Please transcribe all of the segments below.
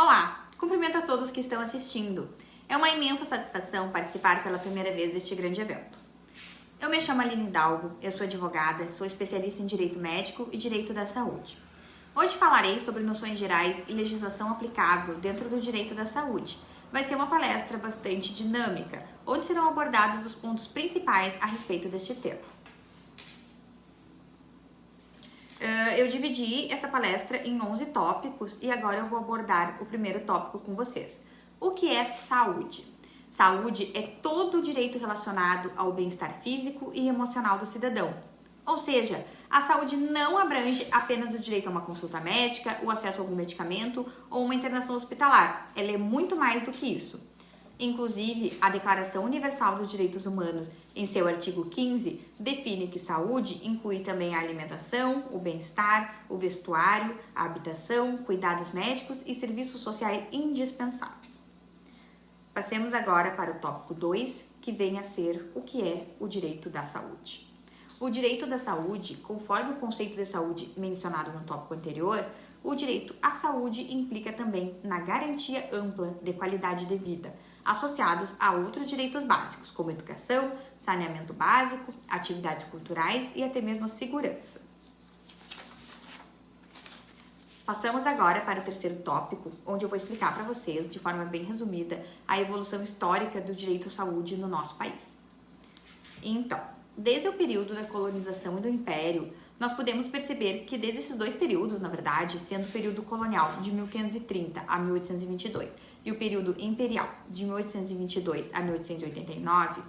Olá, cumprimento a todos que estão assistindo. É uma imensa satisfação participar pela primeira vez deste grande evento. Eu me chamo Aline Dalgo, eu sou advogada, sou especialista em Direito Médico e Direito da Saúde. Hoje falarei sobre noções gerais e legislação aplicável dentro do direito da saúde. Vai ser uma palestra bastante dinâmica, onde serão abordados os pontos principais a respeito deste tema. Eu dividi essa palestra em 11 tópicos e agora eu vou abordar o primeiro tópico com vocês. O que é saúde? Saúde é todo o direito relacionado ao bem-estar físico e emocional do cidadão. Ou seja, a saúde não abrange apenas o direito a uma consulta médica, o acesso a algum medicamento ou uma internação hospitalar. Ela é muito mais do que isso. Inclusive, a Declaração Universal dos Direitos Humanos, em seu artigo 15, define que saúde inclui também a alimentação, o bem-estar, o vestuário, a habitação, cuidados médicos e serviços sociais indispensáveis. Passemos agora para o tópico 2, que vem a ser o que é o direito da saúde. O direito da saúde, conforme o conceito de saúde mencionado no tópico anterior, o direito à saúde implica também na garantia ampla de qualidade de vida, associados a outros direitos básicos, como educação, saneamento básico, atividades culturais e até mesmo a segurança. Passamos agora para o terceiro tópico, onde eu vou explicar para vocês, de forma bem resumida, a evolução histórica do direito à saúde no nosso país. Então, desde o período da colonização e do Império, nós podemos perceber que desde esses dois períodos, na verdade, sendo o período colonial de 1530 a 1822 e o período imperial de 1822 a 1889,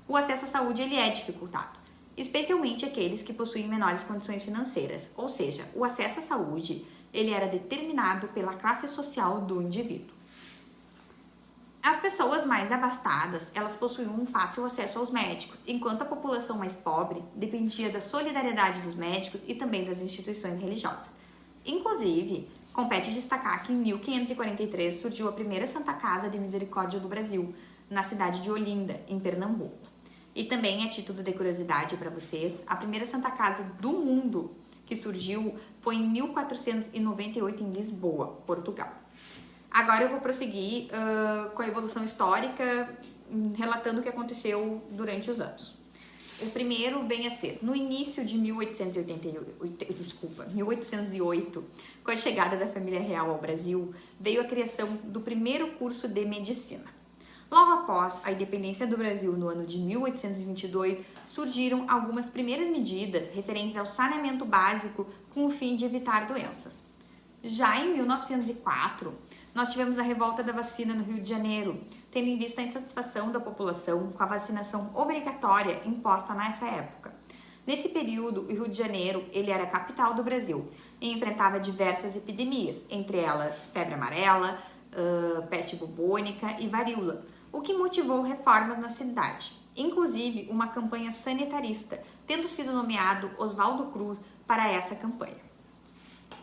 o acesso à saúde ele é dificultado, especialmente aqueles que possuem menores condições financeiras, ou seja, o acesso à saúde ele era determinado pela classe social do indivíduo. As pessoas mais abastadas, elas possuíam um fácil acesso aos médicos, enquanto a população mais pobre dependia da solidariedade dos médicos e também das instituições religiosas. Inclusive, compete destacar que em 1543 surgiu a primeira Santa Casa de Misericórdia do Brasil, na cidade de Olinda, em Pernambuco. E também, a título de curiosidade para vocês, a primeira Santa Casa do mundo que surgiu foi em 1498 em Lisboa, Portugal. Agora eu vou prosseguir com a evolução histórica, relatando o que aconteceu durante os anos. O primeiro vem a ser, no início de 1808, com a chegada da família real ao Brasil, veio a criação do primeiro curso de medicina. Logo após a independência do Brasil no ano de 1822, surgiram algumas primeiras medidas referentes ao saneamento básico com o fim de evitar doenças. Já em 1904, nós tivemos a revolta da vacina no Rio de Janeiro, tendo em vista a insatisfação da população com a vacinação obrigatória imposta nessa época. Nesse período, o Rio de Janeiro ele era a capital do Brasil e enfrentava diversas epidemias, entre elas febre amarela, peste bubônica e varíola, o que motivou reformas na cidade, inclusive uma campanha sanitarista, tendo sido nomeado Oswaldo Cruz para essa campanha.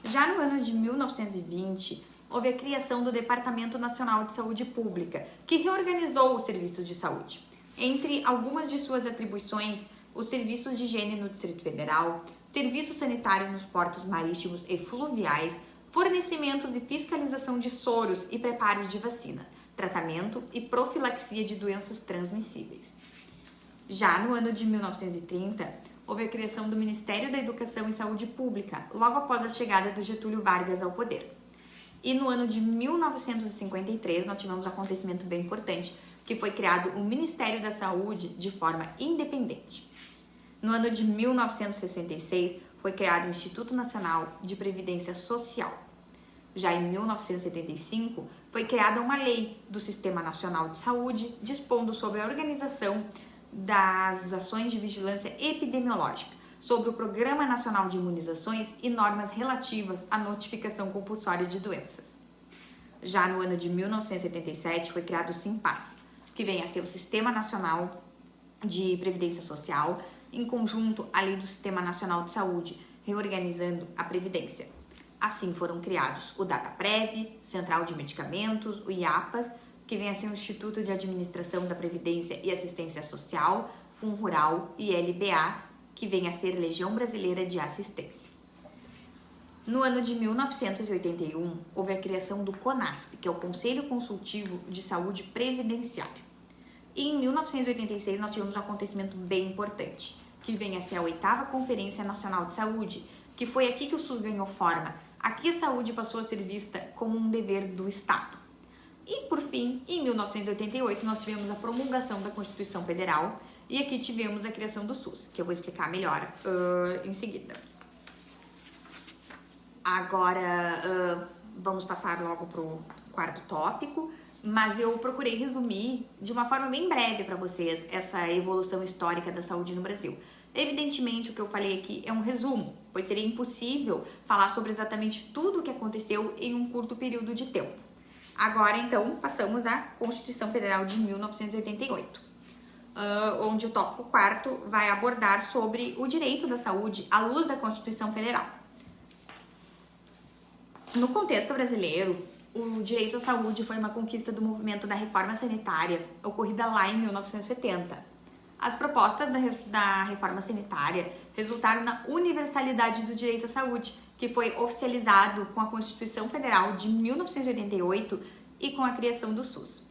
Já no ano de 1920, houve a criação do Departamento Nacional de Saúde Pública, que reorganizou os serviços de saúde. Entre algumas de suas atribuições, os serviços de higiene no Distrito Federal, serviços sanitários nos portos marítimos e fluviais, fornecimentos e fiscalização de soros e preparos de vacina, tratamento e profilaxia de doenças transmissíveis. Já no ano de 1930, houve a criação do Ministério da Educação e Saúde Pública, logo após a chegada do Getúlio Vargas ao poder. E no ano de 1953, nós tivemos um acontecimento bem importante, que foi criado o Ministério da Saúde de forma independente. No ano de 1966, foi criado o Instituto Nacional de Previdência Social. Já em 1975, foi criada uma lei do Sistema Nacional de Saúde, dispondo sobre a organização das ações de vigilância epidemiológica, sobre o Programa Nacional de Imunizações e normas relativas à notificação compulsória de doenças. Já no ano de 1977, foi criado o SIMPAS, que vem a ser o Sistema Nacional de Previdência Social, em conjunto à Lei do Sistema Nacional de Saúde, reorganizando a Previdência. Assim foram criados o DataPrev, Central de Medicamentos, o IAPAS, que vem a ser o Instituto de Administração da Previdência e Assistência Social, FUNRURAL e LBA, que vem a ser Legião Brasileira de Assistência. No ano de 1981, houve a criação do CONASP, que é o Conselho Consultivo de Saúde Previdenciária. E em 1986, nós tivemos um acontecimento bem importante, que vem a ser a 8ª Conferência Nacional de Saúde, que foi aqui que o SUS ganhou forma. Aqui a saúde passou a ser vista como um dever do Estado. E, por fim, em 1988, nós tivemos a promulgação da Constituição Federal e aqui tivemos a criação do SUS, que eu vou explicar melhor em seguida. Agora, vamos passar logo para o 4º tópico, mas eu procurei resumir de uma forma bem breve para vocês essa evolução histórica da saúde no Brasil. Evidentemente, o que eu falei aqui é um resumo, pois seria impossível falar sobre exatamente tudo o que aconteceu em um curto período de tempo. Agora, então, passamos à Constituição Federal de 1988, onde o tópico 4º vai abordar sobre o direito da saúde à luz da Constituição Federal. No contexto brasileiro, o direito à saúde foi uma conquista do movimento da reforma sanitária, ocorrida lá em 1970. As propostas da reforma sanitária resultaram na universalidade do direito à saúde, que foi oficializado com a Constituição Federal de 1988 e com a criação do SUS.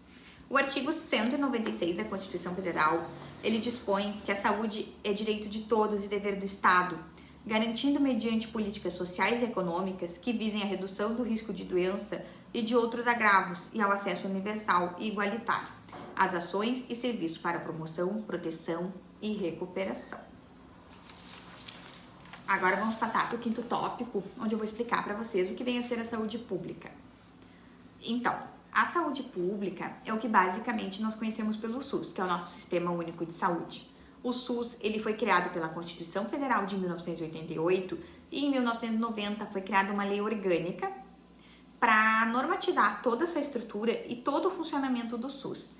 O artigo 196 da Constituição Federal, ele dispõe que a saúde é direito de todos e dever do Estado, garantindo mediante políticas sociais e econômicas que visem a redução do risco de doença e de outros agravos e ao acesso universal e igualitário às ações e serviços para promoção, proteção e recuperação. Agora vamos passar para o 5º tópico, onde eu vou explicar para vocês o que vem a ser a saúde pública. Então, a saúde pública é o que basicamente nós conhecemos pelo SUS, que é o nosso Sistema Único de Saúde. O SUS ele foi criado pela Constituição Federal de 1988 e em 1990 foi criada uma lei orgânica para normatizar toda a sua estrutura e todo o funcionamento do SUS.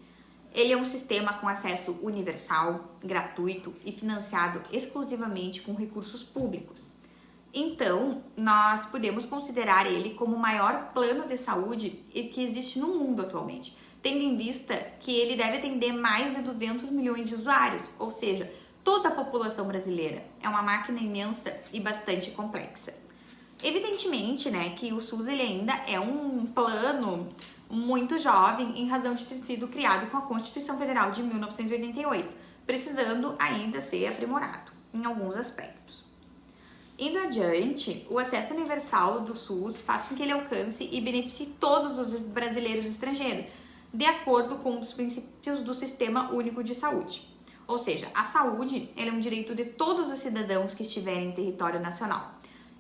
Ele é um sistema com acesso universal, gratuito e financiado exclusivamente com recursos públicos. Então, nós podemos considerar ele como o maior plano de saúde que existe no mundo atualmente, tendo em vista que ele deve atender mais de 200 milhões de usuários, ou seja, toda a população brasileira. É uma máquina imensa e bastante complexa. Evidentemente, que o SUS ele ainda é um plano muito jovem em razão de ter sido criado com a Constituição Federal de 1988, precisando ainda ser aprimorado em alguns aspectos. Indo adiante, o acesso universal do SUS faz com que ele alcance e beneficie todos os brasileiros estrangeiros, de acordo com um dos princípios do Sistema Único de Saúde. Ou seja, a saúde é um direito de todos os cidadãos que estiverem em território nacional,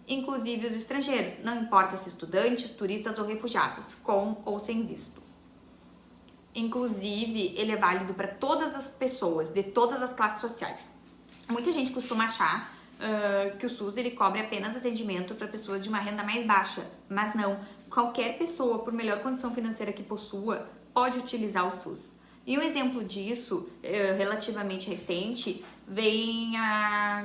inclusive os estrangeiros, não importa se estudantes, turistas ou refugiados, com ou sem visto. Inclusive, ele é válido para todas as pessoas, de todas as classes sociais. Muita gente costuma achar que o SUS ele cobre apenas atendimento para pessoas de uma renda mais baixa, mas não. Qualquer pessoa, por melhor condição financeira que possua, pode utilizar o SUS. E um exemplo disso, relativamente recente, vem a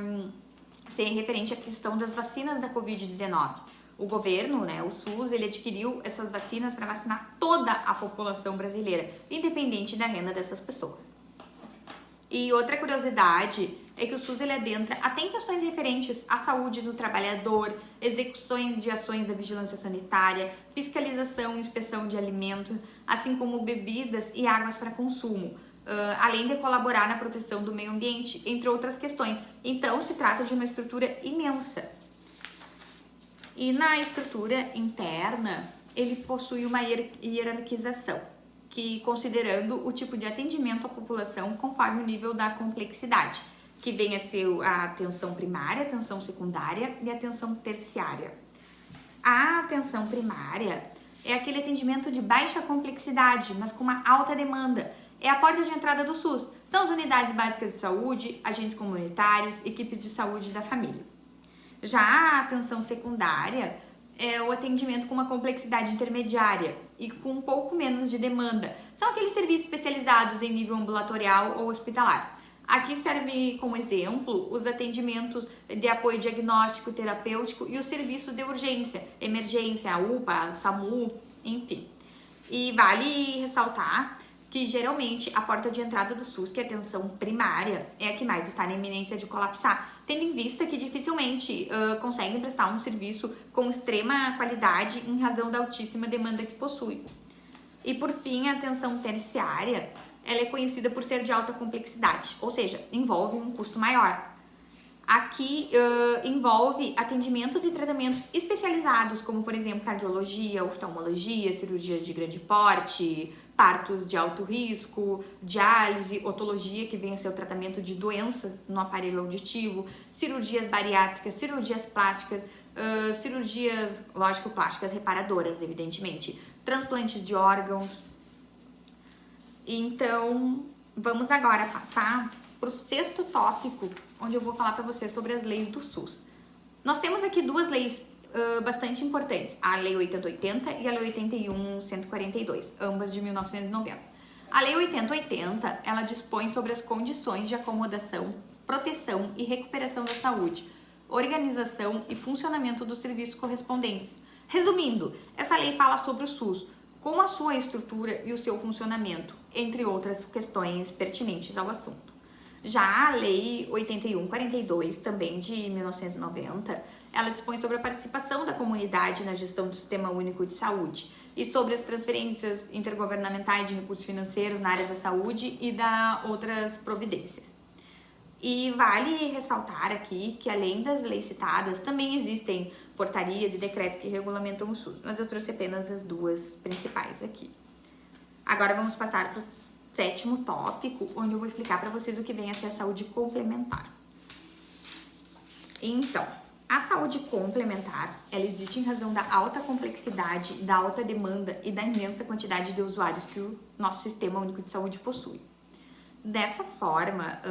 ser referente à questão das vacinas da Covid-19. O governo, o SUS, ele adquiriu essas vacinas para vacinar toda a população brasileira, independente da renda dessas pessoas. E outra curiosidade é que o SUS ele adentra até em questões referentes à saúde do trabalhador, execuções de ações da vigilância sanitária, fiscalização e inspeção de alimentos, assim como bebidas e águas para consumo, além de colaborar na proteção do meio ambiente, entre outras questões. Então, se trata de uma estrutura imensa. E na estrutura interna, ele possui uma hierarquização, que considerando o tipo de atendimento à população conforme o nível da complexidade, que vem a ser a atenção primária, a atenção secundária e a atenção terciária. A atenção primária é aquele atendimento de baixa complexidade, mas com uma alta demanda. É a porta de entrada do SUS. São as unidades básicas de saúde, agentes comunitários, equipes de saúde da família. Já a atenção secundária é o atendimento com uma complexidade intermediária e com um pouco menos de demanda. São aqueles serviços especializados em nível ambulatorial ou hospitalar. Aqui serve como exemplo os atendimentos de apoio diagnóstico, terapêutico e o serviço de urgência, emergência, a UPA, o SAMU, enfim. E vale ressaltar que geralmente a porta de entrada do SUS, que é a atenção primária, é a que mais está na iminência de colapsar, tendo em vista que dificilmente conseguem prestar um serviço com extrema qualidade em razão da altíssima demanda que possui. E por fim, a atenção terciária, ela é conhecida por ser de alta complexidade, ou seja, envolve um custo maior. Aqui envolve atendimentos e tratamentos especializados, como por exemplo cardiologia, oftalmologia, cirurgias de grande porte, partos de alto risco, diálise, otologia, que vem a ser o tratamento de doença no aparelho auditivo, cirurgias bariátricas, cirurgias plásticas, cirurgias, lógico, plásticas reparadoras, evidentemente, transplantes de órgãos. Então, vamos agora passar para o 6º tópico, onde eu vou falar para vocês sobre as leis do SUS. Nós temos aqui duas leis bastante importantes, a Lei 8080 e a Lei 81.142, ambas de 1990. A Lei 8080, ela dispõe sobre as condições de acomodação, proteção e recuperação da saúde, organização e funcionamento dos serviços correspondentes. Resumindo, essa lei fala sobre o SUS, com a sua estrutura e o seu funcionamento, entre outras questões pertinentes ao assunto. Já a Lei 8142, também de 1990, ela dispõe sobre a participação da comunidade na gestão do Sistema Único de Saúde e sobre as transferências intergovernamentais de recursos financeiros na área da saúde e da outras providências. E vale ressaltar aqui que, além das leis citadas, também existem portarias e decretos que regulamentam o SUS, mas eu trouxe apenas as duas principais aqui. Agora vamos passar para o 7º tópico, onde eu vou explicar para vocês o que vem a ser a saúde complementar. Então, a saúde complementar, ela existe em razão da alta complexidade, da alta demanda e da imensa quantidade de usuários que o nosso Sistema Único de Saúde possui. Dessa forma,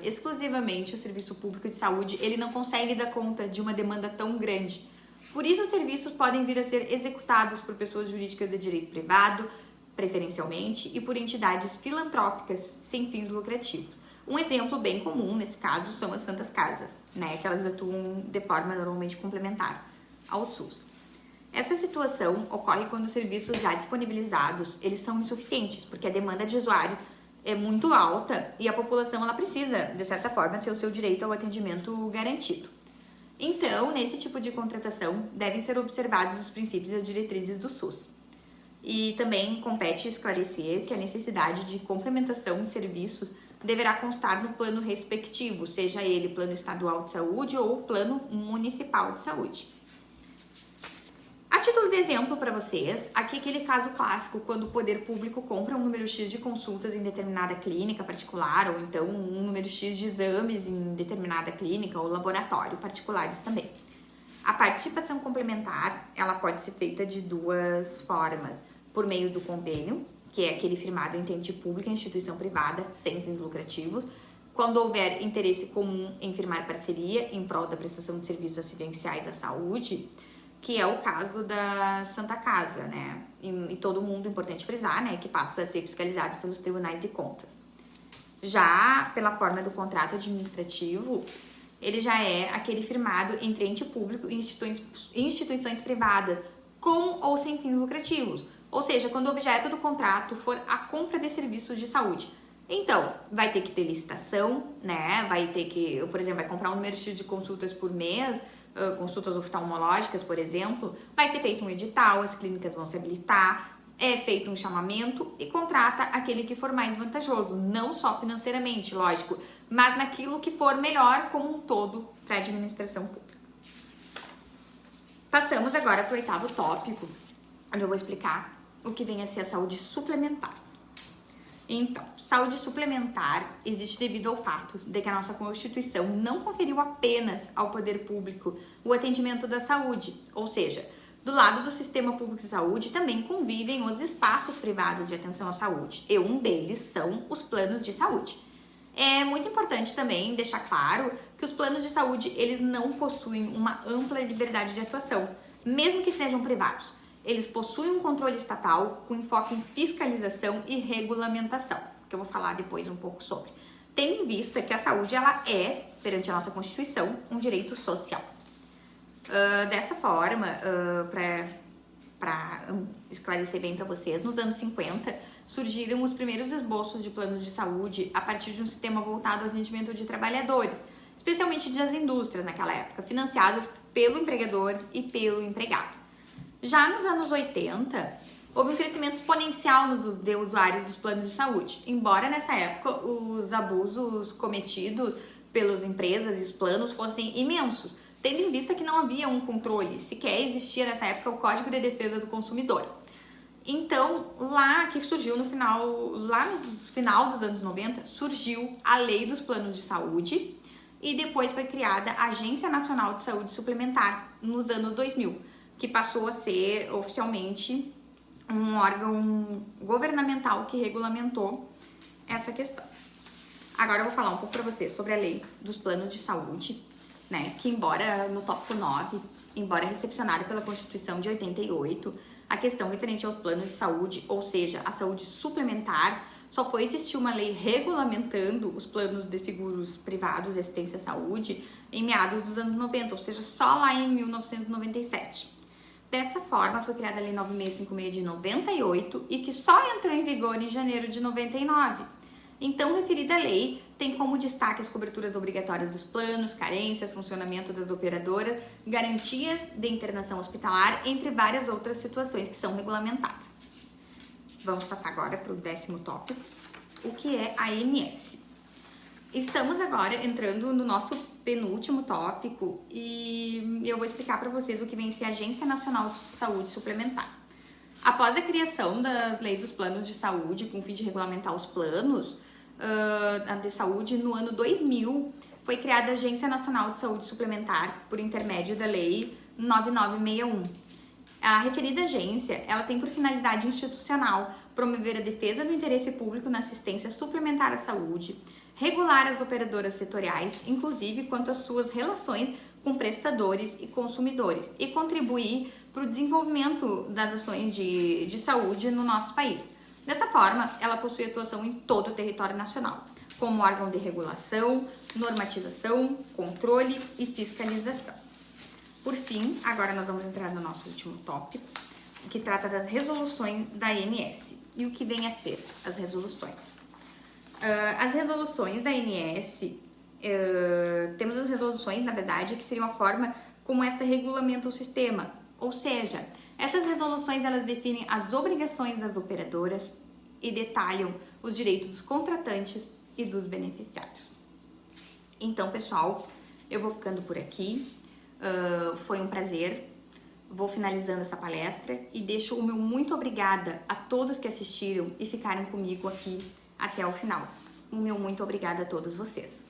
exclusivamente o Serviço Público de Saúde, ele não consegue dar conta de uma demanda tão grande. Por isso, os serviços podem vir a ser executados por pessoas jurídicas de direito privado, preferencialmente, e por entidades filantrópicas sem fins lucrativos. Um exemplo bem comum, nesse caso, são as Santas Casas, né, que elas atuam de forma normalmente complementar ao SUS. Essa situação ocorre quando os serviços já disponibilizados, eles são insuficientes, porque a demanda de usuário é muito alta e a população ela precisa, de certa forma, ter o seu direito ao atendimento garantido. Então, nesse tipo de contratação, devem ser observados os princípios e as diretrizes do SUS. E também compete esclarecer que a necessidade de complementação de serviços deverá constar no plano respectivo, seja ele plano estadual de saúde ou plano municipal de saúde. A título de exemplo para vocês, aqui aquele caso clássico quando o poder público compra um número X de consultas em determinada clínica particular ou então um número X de exames em determinada clínica ou laboratório particulares também. A participação complementar, ela pode ser feita de duas formas. Por meio do convênio, que é aquele firmado entre ente pública e instituição privada, sem fins lucrativos, quando houver interesse comum em firmar parceria em prol da prestação de serviços assistenciais à saúde, que é o caso da Santa Casa, né? E todo mundo, importante frisar, né, que passa a ser fiscalizado pelos tribunais de contas. Já pela forma do contrato administrativo, ele já é aquele firmado entre ente público e instituições privadas, com ou sem fins lucrativos. Ou seja, quando o objeto do contrato for a compra de serviços de saúde. Então, vai ter que ter licitação, né? Vai ter que, por exemplo, vai comprar um número X de consultas por mês, consultas oftalmológicas, por exemplo. Vai ser feito um edital, as clínicas vão se habilitar, é feito um chamamento e contrata aquele que for mais vantajoso. Não só financeiramente, lógico, mas naquilo que for melhor como um todo para a administração pública. Passamos agora para o 8º tópico, onde eu vou explicar o que vem a ser a saúde suplementar. Então, saúde suplementar existe devido ao fato de que a nossa Constituição não conferiu apenas ao poder público o atendimento da saúde, ou seja, do lado do sistema público de saúde também convivem os espaços privados de atenção à saúde, e um deles são os planos de saúde. É muito importante também deixar claro que os planos de saúde, eles não possuem uma ampla liberdade de atuação, mesmo que sejam privados. Eles possuem um controle estatal com enfoque em fiscalização e regulamentação, que eu vou falar depois um pouco sobre. Tendo em vista que a saúde, ela é, perante a nossa Constituição, um direito social. Dessa forma, para para esclarecer bem para vocês, nos anos 50 surgiram os primeiros esboços de planos de saúde a partir de um sistema voltado ao atendimento de trabalhadores, especialmente das indústrias naquela época, financiados pelo empregador e pelo empregado. Já nos anos 80, houve um crescimento exponencial de usuários dos planos de saúde, embora nessa época os abusos cometidos pelas empresas e os planos fossem imensos, tendo em vista que não havia um controle, sequer existia nessa época o Código de Defesa do Consumidor. Então, lá que surgiu no final dos anos 90, surgiu a Lei dos Planos de Saúde e depois foi criada a Agência Nacional de Saúde Suplementar nos anos 2000, que passou a ser oficialmente um órgão governamental que regulamentou essa questão. Agora eu vou falar um pouco para vocês sobre a Lei dos Planos de Saúde, né, que embora no tópico 9, embora recepcionada pela Constituição de 88, a questão referente aos planos de saúde, ou seja, a saúde suplementar, só foi existir uma lei regulamentando os planos de seguros privados e assistência à saúde em meados dos anos 90, ou seja, só lá em 1997. Dessa forma, foi criada a Lei 9656 de 98 e que só entrou em vigor em janeiro de 99. Então, referida lei tem como destaque as coberturas obrigatórias dos planos, carências, funcionamento das operadoras, garantias de internação hospitalar, entre várias outras situações que são regulamentadas. Vamos passar agora para o 10º tópico, o que é a ANS. Estamos agora entrando no nosso penúltimo tópico e eu vou explicar para vocês o que vem a ser a Agência Nacional de Saúde Suplementar. Após a criação das leis dos planos de saúde com o fim de regulamentar os planos de saúde, no ano 2000 foi criada a Agência Nacional de Saúde Suplementar por intermédio da Lei 9961. A referida agência, ela tem por finalidade institucional promover a defesa do interesse público na assistência suplementar à saúde, regular as operadoras setoriais, inclusive quanto às suas relações com prestadores e consumidores, e contribuir para o desenvolvimento das ações de saúde no nosso país. Dessa forma, ela possui atuação em todo o território nacional, como órgão de regulação, normatização, controle e fiscalização. Por fim, agora nós vamos entrar no nosso último tópico, que trata das resoluções da ANS. E o que vem a ser as resoluções? As resoluções da ANS, temos as resoluções, na verdade, que seria uma forma como esta regulamenta o sistema. Ou seja, essas resoluções elas definem as obrigações das operadoras e detalham os direitos dos contratantes e dos beneficiários. Então, pessoal, eu vou ficando por aqui. Foi um prazer. Vou finalizando essa palestra e deixo o meu muito obrigada a todos que assistiram e ficaram comigo aqui até o final. O meu muito obrigada a todos vocês.